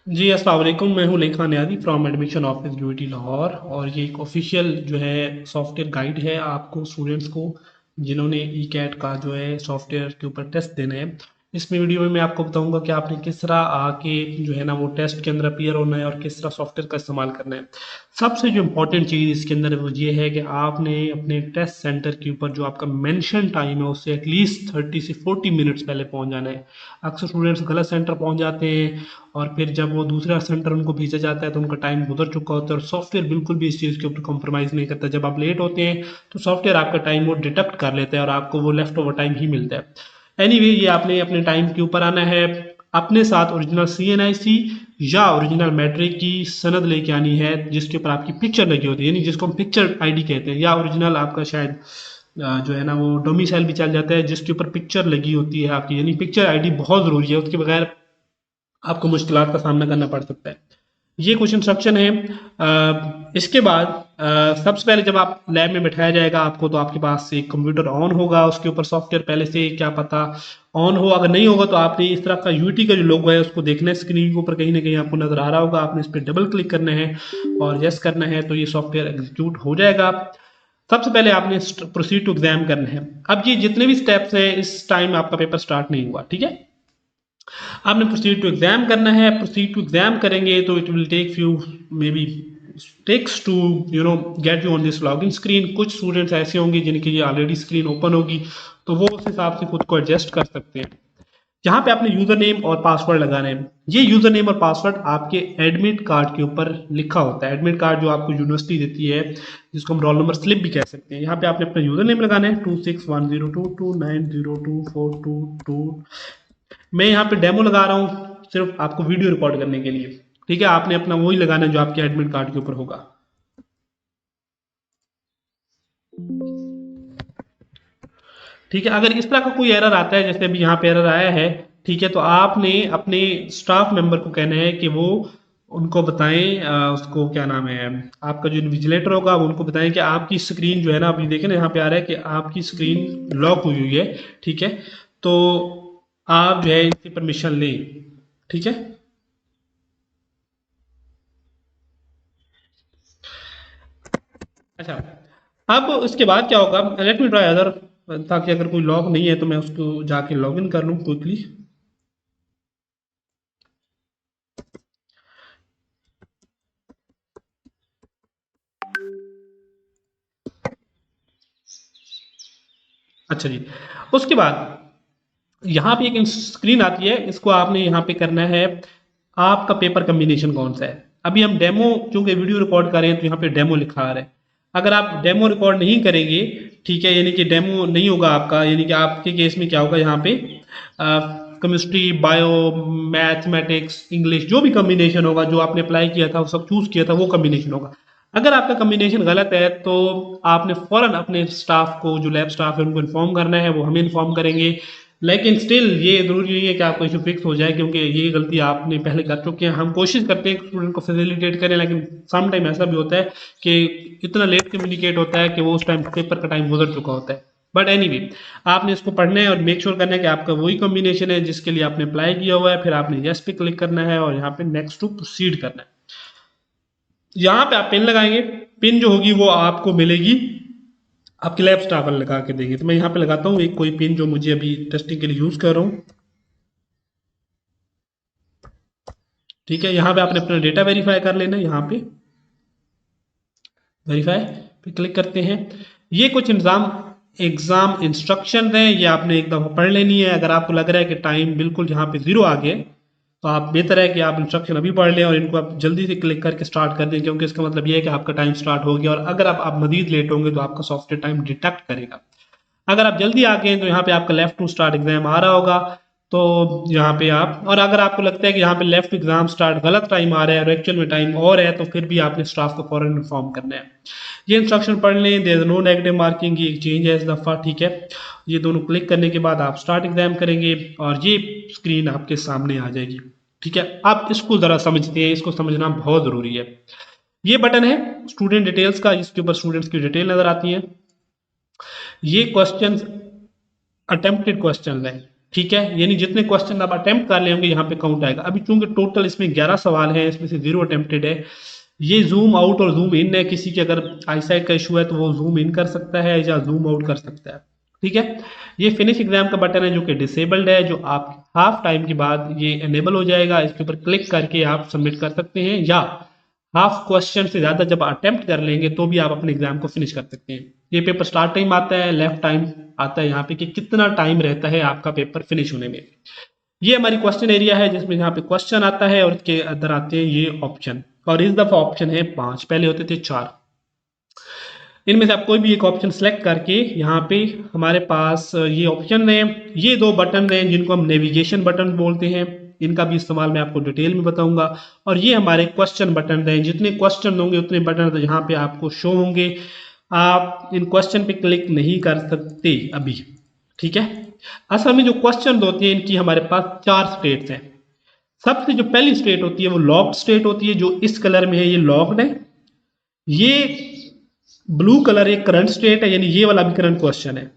जी अस्सलाम वालेकुम। मैं हूँ लेखा Niazi from admission office UT Lahore और ये एक ऑफिशियल जो है सॉफ्टवेयर गाइड है आपको स्टूडेंट्स को जिन्होंने ई कैट का जो है सॉफ्टवेयर के ऊपर टेस्ट देना है। इसमें वीडियो में मैं आपको बताऊंगा कि आपने किस तरह आके जो है ना वो टेस्ट के अंदर अपीयर होना है और किस तरह सॉफ्टवेयर का इस्तेमाल करना है। सबसे जो इम्पोर्टेंट चीज़ इसके अंदर वो ये है कि आपने अपने टेस्ट सेंटर के ऊपर जो आपका मेंशन टाइम है उससे एटलीस्ट 30 से 40 मिनट्स पहले पहुंच जाना है। अक्सर स्टूडेंट्स गलत सेंटर पहुंच जाते हैं और फिर जब वो दूसरा सेंटर उनको भेजा जाता है तो उनका टाइम गुजर चुका होता है और सॉफ्टवेयर बिल्कुल भी इस चीज़ के ऊपर कॉम्प्रोमाइज़ नहीं करता। जब आप लेट होते हैं तो सॉफ्टवेयर आपका टाइम वो डिटेक्ट कर लेता है और आपको वो लेफ्ट ओवर टाइम ही मिलता है। एनीवे ये आपने अपने टाइम के ऊपर आना है। अपने साथ ओरिजिनल CNIC या ओरिजिनल मैट्रिक की सनद लेके आनी है जिसके ऊपर आपकी पिक्चर लगी होती है, यानी जिसको हम पिक्चर आईडी कहते हैं, या ओरिजिनल आपका शायद जो है ना वो डोमिसाइल भी चल जाता है जिसके ऊपर पिक्चर लगी होती है आपकी, यानी पिक्चर आईडी बहुत ज़रूरी है, उसके बगैर आपको मुश्किलात का सामना करना पड़ सकता है। ये कुछ इंस्ट्रक्शन है। इसके बाद सबसे पहले जब आप लैब में बैठाया जाएगा आपको, तो आपके पास एक कंप्यूटर ऑन होगा, उसके ऊपर सॉफ्टवेयर पहले से क्या पता ऑन हो। अगर नहीं होगा तो आपने इस तरह का यूटी का जो लोगो है उसको देखना है, स्क्रीन के ऊपर कहीं ना कहीं आपको नजर आ रहा होगा, आपने इस पर डबल क्लिक करना है और यस करना है तो ये सॉफ्टवेयर एग्जीक्यूट हो जाएगा। सबसे पहले आपने प्रोसीड टू एग्जाम करना है। अब ये जितने भी स्टेप्स हैं इस टाइम आपका पेपर स्टार्ट नहीं हुआ, ठीक है। आपने प्रोसीड टू एग्जाम करना है। प्रोसीड टू एग्जाम करेंगे तो it will take few may be takes to get you on this login screen. कुछ स्टूडेंट्स ऐसे होंगे जिनकी ये ऑलरेडी स्क्रीन ओपन होगी तो वो उस हिसाब से खुद को एडजस्ट कर सकते हैं। यहाँ पे आपने यूजर नेम और पासवर्ड लगाना है। ये यूजर नेम और पासवर्ड आपके एडमिट कार्ड के ऊपर लिखा होता है। एडमिट कार्ड जो आपको यूनिवर्सिटी देती है जिसको हम रोल नंबर स्लिप भी कह सकते हैं। यहाँ पे आपने अपना यूजर नेम लगाना है 2610229022। मैं यहाँ पे डेमो लगा रहा हूँ सिर्फ आपको वीडियो रिकॉर्ड करने के लिए, ठीक है। आपने अपना वही लगाना है जो आपके एडमिट कार्ड के ऊपर होगा। ठीक है, अगर इस तरह का कोई एरर आता है जैसे अभी यहाँ पे एरर आया है, ठीक है, तो आपने अपने स्टाफ मेंबर को कहना है कि वो उनको बताएं, उसको क्या नाम है, आपका जो इन्विजिलेटर होगा वो उनको बताएं कि आपकी स्क्रीन जो है ना, अभी देखें ना यहाँ पे आ रहा है कि आपकी स्क्रीन लॉक हुई हुई है, ठीक है। तो आप जो है इसकी परमिशन लें, ठीक है। अच्छा, अब उसके बाद क्या होगा, लेट मी ट्राई अदर, ताकि अगर कोई लॉग नहीं है तो मैं उसको जाके लॉग इन कर लूँ क्विकली। अच्छा जी, उसके बाद यहाँ पे एक स्क्रीन आती है, इसको आपने यहाँ पे करना है आपका पेपर कम्बिनेशन कौन सा है। अभी हम डेमो चूंकि वीडियो रिकॉर्ड कर रहे हैं तो यहाँ पे डेमो लिखा आ रहा है। अगर आप डेमो रिकॉर्ड नहीं करेंगे, ठीक है, यानी कि डेमो नहीं होगा आपका, यानी कि आपके केस में क्या होगा, यहाँ पे केमिस्ट्री, बायो, मैथमेटिक्स, इंग्लिश, जो भी कम्बिनेशन होगा जो आपने अप्लाई किया था वो सब चूज किया था वो कम्बिनेशन होगा। अगर आपका कम्बिनेशन गलत है तो आपने फौरन अपने स्टाफ को, जो लैब स्टाफ है उनको इन्फॉर्म करना है, वो हमें इन्फॉर्म करेंगे। लेकिन स्टिल ये जरूरी नहीं है कि आपको इशू फिक्स हो जाए, क्योंकि ये गलती आपने पहले कर चुके हैं। हम कोशिश करते हैं स्टूडेंट को फैसिलिटेट करें, लेकिन सम टाइम ऐसा भी होता है कि इतना लेट कम्युनिकेट होता है कि वो उस टाइम पेपर का टाइम गुजर चुका होता है। बट एनीवे, आपने इसको पढ़ना है और मेक श्योर करना है कि आपका वही कॉम्बिनेशन है जिसके लिए आपने अप्लाई किया हुआ है। फिर आपने यस पे क्लिक करना है और यहाँ पे नेक्स्ट टू प्रोसीड करना है। यहाँ पे आप पिन लगाएंगे। पिन जो होगी वो आपको मिलेगी, आपके लैब स्टाफ वाले लगा के देंगे। तो मैं यहाँ पे लगाता हूँ एक कोई पिन जो मुझे अभी टेस्टिंग के लिए यूज कर रहा हूँ, ठीक है। यहाँ पे आपने अपना डेटा वेरीफाई कर लेना है, यहाँ पे वेरीफाई पे क्लिक करते हैं। ये कुछ एग्जाम इंस्ट्रक्शन हैं, ये आपने एक दफा पढ़ लेनी है। अगर आपको लग रहा है कि टाइम बिल्कुल यहाँ पे जीरो आ गया तो आप बेहतर है कि आप इंस्ट्रक्शन अभी पढ़ लें और इनको आप जल्दी से क्लिक करके स्टार्ट कर दें, क्योंकि इसका मतलब ये है कि आपका टाइम स्टार्ट हो गया और अगर आप मजीद लेट होंगे तो आपका सॉफ्टवेयर टाइम डिटेक्ट करेगा। अगर आप जल्दी आ गए तो यहाँ पे आपका लेफ्ट टू स्टार्ट एग्जाम आ रहा होगा, तो यहाँ पे आप, और अगर आपको लगता है कि यहाँ पे लेफ्ट एग्जाम स्टार्ट गलत टाइम आ रहा है और एक्चुअल में टाइम और है, तो फिर भी आपने स्टाफ को फौरन इन्फॉर्म करना है। ये इंस्ट्रक्शन पढ़ लें। There is no negative marking, ये एक चेंज है इस दफ़ा, ठीक है। ये दोनों क्लिक करने के बाद आप स्टार्ट एग्जाम करेंगे और ये स्क्रीन आपके सामने आ जाएगी, ठीक है। आप इसको ज़रा समझते हैं, इसको समझना बहुत ज़रूरी है। ये बटन है स्टूडेंट डिटेल्स का, इसके ऊपर स्टूडेंट्स की डिटेल नजर आती है। ये क्वेश्चन अटेम्प्टेड क्वेश्चन है, ठीक है, यानी जितने क्वेश्चन आप अटेम्प्ट कर ले होंगे यहाँ पे काउंट आएगा। अभी चूंकि टोटल इसमें 11 सवाल है, इसमें से 0 अटेम्प्टेड है। ये जूम आउट और जूम इन है, किसी के अगर आईसाइट का इशू है तो वो जूम इन कर सकता है या जूम आउट कर सकता है। ठीक है, ये फिनिश एग्जाम का बटन है जो कि डिसेबल्ड है, जो आप हाफ टाइम के बाद ये एनेबल हो जाएगा। इसके ऊपर क्लिक करके आप सबमिट कर सकते हैं, या हाफ क्वेश्चन से ज्यादा जब अटेम्प्ट कर लेंगे तो भी आप अपने एग्जाम को फिनिश कर सकते हैं। ये पेपर स्टार्ट टाइम आता है, लेफ्ट टाइम आता है यहाँ पे कि कितना टाइम रहता है आपका पेपर फिनिश होने में। ये हमारी क्वेश्चन एरिया है जिसमें यहाँ पे क्वेश्चन आता है और इसके अंदर आते हैं ये ऑप्शन, और इस दफा ऑप्शन है 5, पहले होते थे 4। इनमें से आप कोई भी एक ऑप्शन सेलेक्ट करके यहाँ पे हमारे पास ये ऑप्शन है, ये 2 बटन हैं जिनको हम नेविगेशन बटन बोलते हैं। इनका भी इस्तेमाल मैं आपको डिटेल में बताऊंगा। और ये हमारे क्वेश्चन बटन हैं, जितने क्वेश्चन होंगे उतने बटन यहाँ पे आपको शो होंगे। आप इन क्वेश्चन पे क्लिक नहीं कर सकते अभी। ठीक है, असल में जो क्वेश्चन होते हैं इनकी हमारे पास 4 स्टेट्स हैं। सबसे जो पहली स्टेट होती है वो लॉक्ड स्टेट होती है, जो इस कलर में है ये लॉक्ड है। ये ब्लू कलर एक करंट स्टेट है, यानी ये वाला भी करंट क्वेश्चन है।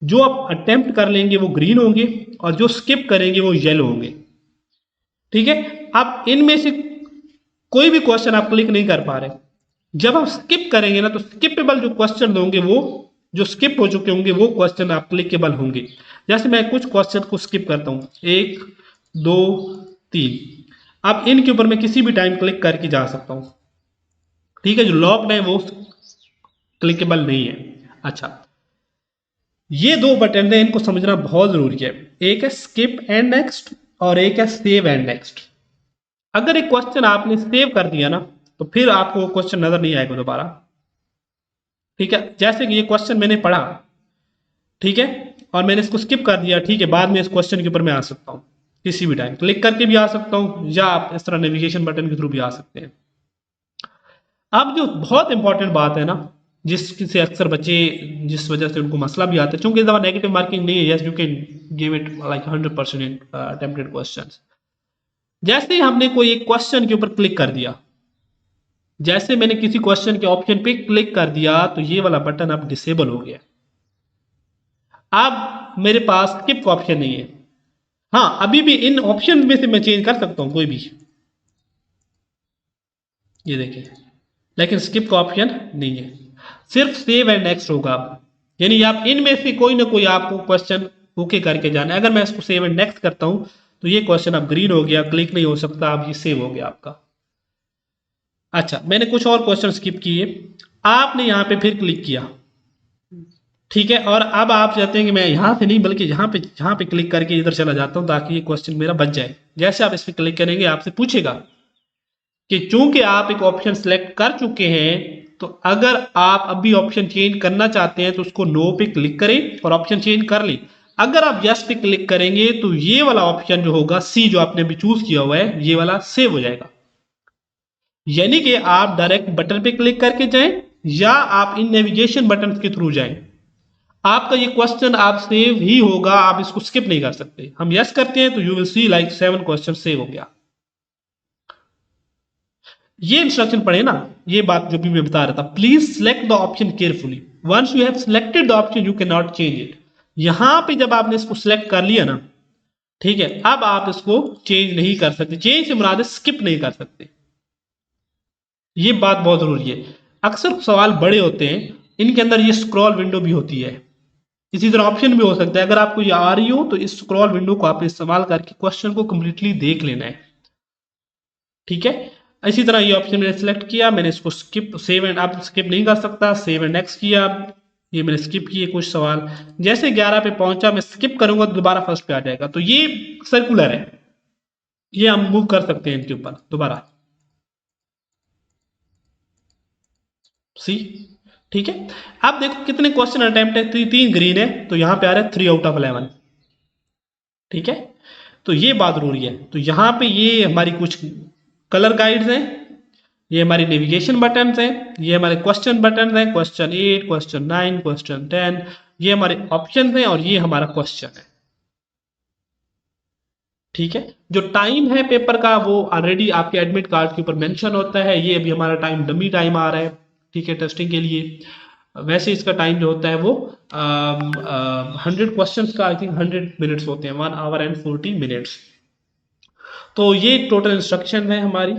जो आप अटेम्प्ट कर लेंगे वो ग्रीन होंगे और जो स्किप करेंगे वो येलो होंगे। ठीक है, अब इनमें से कोई भी क्वेश्चन आप क्लिक नहीं कर पा रहे। जब आप स्किप करेंगे ना तो स्किपेबल जो क्वेश्चन होंगे, वो जो स्किप हो चुके होंगे वो क्वेश्चन आप क्लिकेबल होंगे। जैसे मैं कुछ क्वेश्चन को स्किप करता हूं, 1 2 3। अब इनके ऊपर मैं किसी भी टाइम क्लिक करके जा सकता हूं। ठीक है, जो लॉक्ड है वो क्लिकेबल नहीं है। अच्छा, ये 2 बटन है, इनको समझना बहुत जरूरी है। एक है स्किप एंड नेक्स्ट और एक है सेव एंड नेक्स्ट। अगर एक क्वेश्चन आपने सेव कर दिया ना तो फिर आपको क्वेश्चन नजर नहीं आएगा दोबारा। ठीक है, जैसे कि ये क्वेश्चन मैंने पढ़ा, ठीक है, और मैंने इसको स्किप कर दिया। ठीक है, बाद में इस क्वेश्चन के ऊपर मैं आ सकता हूं, किसी भी टाइम क्लिक करके भी आ सकता हूं, या आप इस तरह नेविगेशन बटन के थ्रू भी आ सकते हैं। अब जो बहुत इंपॉर्टेंट बात है ना, जिससे अक्सर बच्चे, जिस वजह से उनको मसला भी आता है, क्योंकि दफा नेगेटिव मार्किंग नहीं है, yes you can give it like 100% in attempted questions. जैसे ही हमने कोई एक क्वेश्चन के ऊपर क्लिक कर दिया, जैसे मैंने किसी क्वेश्चन के ऑप्शन पे क्लिक कर दिया तो ये वाला बटन अब डिसेबल हो गया। अब मेरे पास स्किप का ऑप्शन नहीं है। हाँ, अभी भी इन ऑप्शन में से मैं चेंज कर सकता हूं कोई भी, ये देखिए, लेकिन स्किप का ऑप्शन नहीं है, सिर्फ सेव एंड नेक्स्ट होगा। यानी आप इनमें से कोई ना कोई आपको क्वेश्चन ओके करके जाना है। अगर मैं इसको सेव एंड नेक्स्ट करता हूं तो ये क्वेश्चन अब ग्रीन हो गया, क्लिक नहीं हो सकता, अब ये सेव हो गया आपका। अच्छा, मैंने कुछ और क्वेश्चन स्किप किए, आपने यहां पे फिर क्लिक किया। ठीक है, और अब आप चाहते हैं कि मैं यहां से नहीं बल्कि यहां पे क्लिक करके इधर चला जाता हूं ताकि ये क्वेश्चन मेरा बच जाए। जैसे आप इस पर क्लिक करेंगे आपसे पूछेगा कि चूंकि आप एक ऑप्शन सेलेक्ट कर चुके हैं, तो अगर आप अभी ऑप्शन चेंज करना चाहते हैं तो उसको नो पे क्लिक करें और ऑप्शन चेंज कर लें। अगर आप यस पे क्लिक करेंगे तो ये वाला ऑप्शन जो होगा, सी जो आपने अभी चूज किया हुआ है, ये वाला सेव हो जाएगा। यानी कि आप डायरेक्ट बटन पे क्लिक करके जाएं या आप इन नेविगेशन बटन के थ्रू जाएं, आपका ये क्वेश्चन आप सेव ही होगा, आप इसको स्किप नहीं कर सकते। हम यस करते हैं तो you will see like 7 question save हो गया। ये इंस्ट्रक्शन पढ़े ना, ये बात जो भी मैं बता रहा था, please select the option carefully, once you have selected the option you can not change it. यहां पे जब आपने इसको सिलेक्ट कर लिया ना, ठीक है, अब आप इसको चेंज नहीं कर सकते। चेंज से मुराद स्किप नहीं कर सकते, ये बात बहुत जरूरी है। अक्सर सवाल बड़े होते हैं, इनके अंदर ये स्क्रॉल विंडो भी होती है, इसी तरह ऑप्शन भी हो सकता है। अगर आपको ये आ रही हो तो इस स्क्रॉल विंडो को आप इस्तेमाल करके क्वेश्चन को कंप्लीटली देख लेना है। ठीक है, इसी तरह ये ऑप्शन मैंने सेलेक्ट किया, मैंने इसको स्किप, सेव एंड, आप स्किप नहीं कर सकता, सेव एंड नेक्स्ट किया। ये मैंने स्किप किए कुछ सवाल, जैसे 11 पे पहुंचा मैं स्किप करूंगा तो दोबारा फर्स्ट पे आ जाएगा। तो ये सर्कुलर है, ये हम मूव कर सकते हैं इनके ऊपर दोबारा, सी। ठीक है, अब देखो कितने क्वेश्चन अटेम्प्ट है, 3 ग्रीन है, तो यहां पे आ रहा है 3 आउट ऑफ 11। ठीक है, तो ये बात जरूरी है। तो यहां पे ये हमारी कुछ कलर गाइड्स हैं, ये हमारी नेविगेशन बटन हैं, ये हमारे क्वेश्चन बटन हैं, क्वेश्चन 8, क्वेश्चन 9, क्वेश्चन 10, ये हमारे ऑप्शन हैं और ये हमारा क्वेश्चन है। ठीक है, जो टाइम है पेपर का वो ऑलरेडी आपके एडमिट कार्ड के ऊपर मेंशन होता है। ये अभी हमारा टाइम डमी टाइम आ रहा है, ठीक है, टेस्टिंग के लिए। वैसे इसका टाइम जो होता है वो 100 क्वेश्चंस का आई थिंक 100 मिनट्स होते हैं, 1 hour and 40 minutes। तो ये टोटल इंस्ट्रक्शन है हमारी,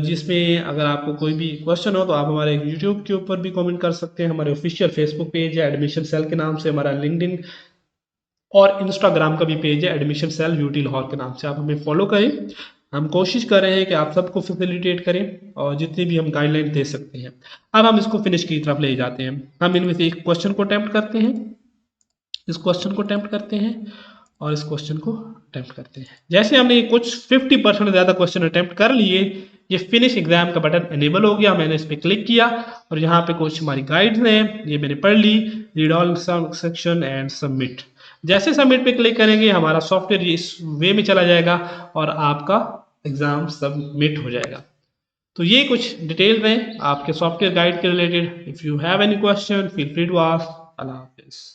जिसमें अगर आपको कोई भी क्वेश्चन हो तो आप हमारे यूट्यूब के ऊपर भी कमेंट कर सकते हैं, हमारे ऑफिशियल फेसबुक पेज है एडमिशन सेल के नाम से, हमारा लिंक्डइन और इंस्टाग्राम का भी पेज है एडमिशन सेल यूटी लाहौर के नाम से, आप हमें फॉलो करें। हम कोशिश कर रहे हैं कि आप सबको फैसिलिटेट करें और जितनी भी हम गाइडलाइन दे सकते हैं। अब हम इसको फिनिश की तरफ ले जाते हैं। हम इनमें से एक क्वेश्चन को अटेम्प्ट करते हैं, इस क्वेश्चन को अटेम्प्ट करते हैं और इस क्वेश्चन को अटेम्प्ट करते हैं। जैसे हमने कुछ 50% ज़्यादा क्वेश्चन अटेम्प्ट कर लिए, ये फिनिश एग्जाम का बटन एनेबल हो गया, मैंने इस पर क्लिक किया और यहाँ पे कुछ हमारी गाइड्स हैं, ये मैंने पढ़ ली, read all section and submit. जैसे सबमिट पे क्लिक करेंगे हमारा सॉफ्टवेयर इस वे में चला जाएगा और आपका एग्जाम सबमिट हो जाएगा। तो ये कुछ डिटेल हैं आपके सॉफ्टवेयर गाइड के related. If you have any question feel free to ask. अल्लाह हाफिज़।